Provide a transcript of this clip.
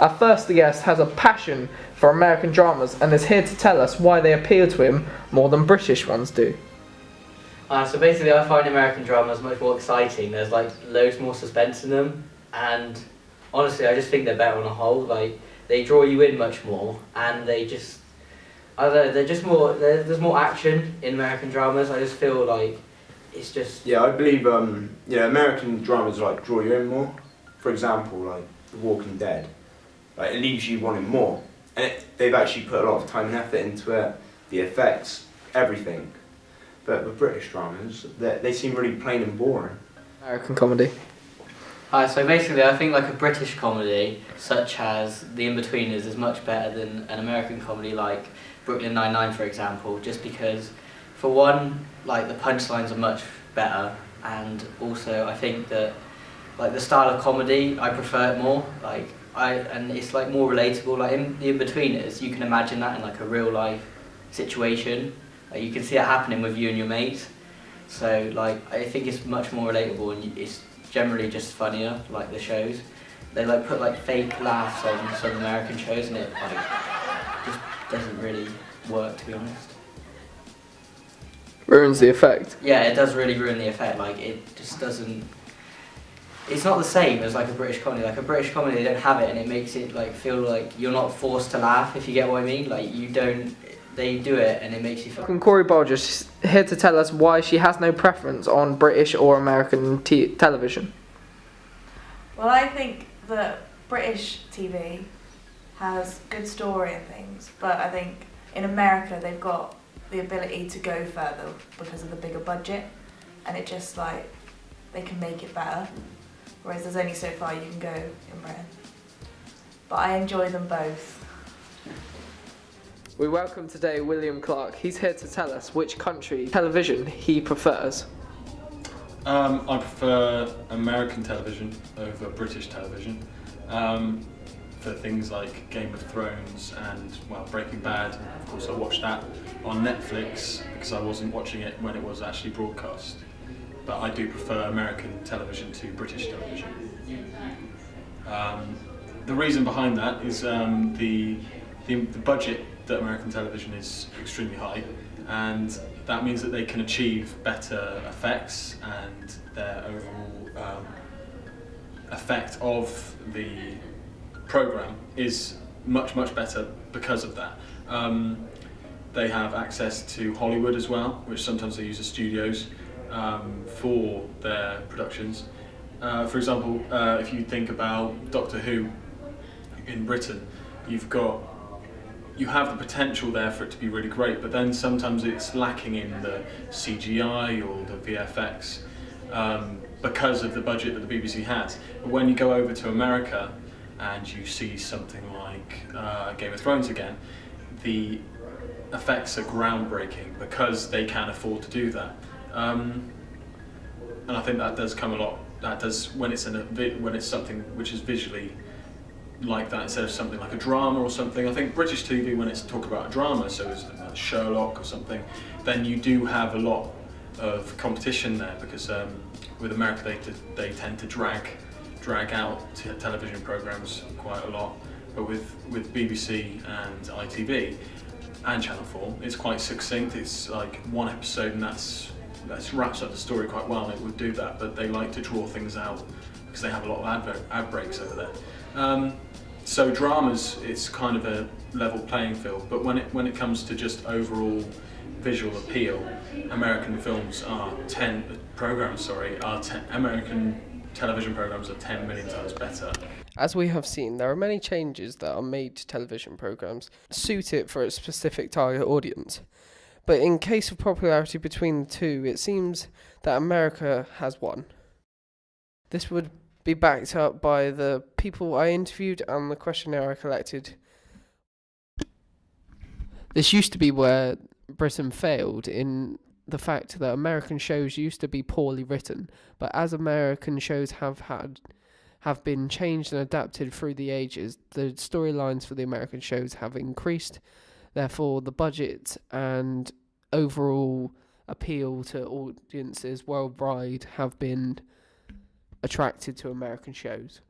Our first guest has a passion for American dramas and is here to tell us why they appeal to him more than British ones do. So basically I find American dramas much more exciting. There's like loads more suspense in them, and honestly I just think they're better on a whole. Like, they draw you in much more, and they just, I don't know, they're just more, there's more action in American dramas. I just feel like it's just... Yeah, I believe American dramas like draw you in more. For example, like The Walking Dead, like it leaves you wanting more, and they've actually put a lot of time and effort into it, the effects, everything. But with British dramas, they seem really plain and boring. American comedy. So basically I think like a British comedy, such as The In-Betweeners, is much better than an American comedy like Brooklyn Nine-Nine, for example, just because, for one, like the punchlines are much better, and also I think that like the style of comedy, I prefer it more. And it's like more relatable. Like in The In-Betweeners, you can imagine that in like a real life situation. Like, you can see it happening with you and your mates. So like I think it's much more relatable, and it's generally just funnier. Like the shows, they like put like fake laughs on some American shows, and it like just doesn't really work, to be honest. Ruins the effect. Yeah, it does really ruin the effect. Like, it just doesn't. It's not the same as like a British comedy. Like a British comedy, they don't have it, and it makes it like feel like you're not forced to laugh, if you get what I mean. Like, you don't. They do it, and it makes you feel. And Corey Bolger is here to tell us why she has no preference on British or American television. Well, I think that British TV has good story and things, but I think in America they've got the ability to go further because of the bigger budget, and it just like they can make it better, whereas there's only so far you can go in Britain. But I enjoy them both. We welcome today William Clark. He's here to tell us which country television he prefers. I prefer American television over British television for things like Game of Thrones and, well, Breaking Bad. Of course I watched that on Netflix because I wasn't watching it when it was actually broadcast. But I do prefer American television to British television. The reason behind that is the budget that American television is extremely high, and that means that they can achieve better effects, and their overall effect of the program is much better because of that. They have access to Hollywood as well, which sometimes they use as studios for their productions. For example, if you think about Doctor Who in Britain, you have the potential there for it to be really great, but then sometimes it's lacking in the CGI or the VFX because of the budget that the BBC has. But when you go over to America and you see something like Game of Thrones again, the effects are groundbreaking because they can afford to do that. And I think that does come a lot. That does when it's something which is visually like that instead of something like a drama or something. I think British TV, when it's talk about a drama, so it's like Sherlock or something, then you do have a lot of competition there, because with America they tend to drag out television programs quite a lot, but with BBC and ITV and Channel 4, it's quite succinct. It's like one episode and that wraps up the story quite well, and it would do that, but they like to draw things out because they have a lot of ad breaks over there. So dramas, it's kind of a level playing field, but when it comes to just overall visual appeal, American American television programs are 10 million times better. As we have seen, there are many changes that are made to television programs to suit it for its specific target audience. But in case of popularity between the two, it seems that America has won. This would be backed up by the people I interviewed and the questionnaire I collected. This used to be where Britain failed, in the fact that American shows used to be poorly written, but as American shows have been changed and adapted through the ages, the storylines for the American shows have increased. Therefore, the budget and overall appeal to audiences worldwide have been attracted to American shows.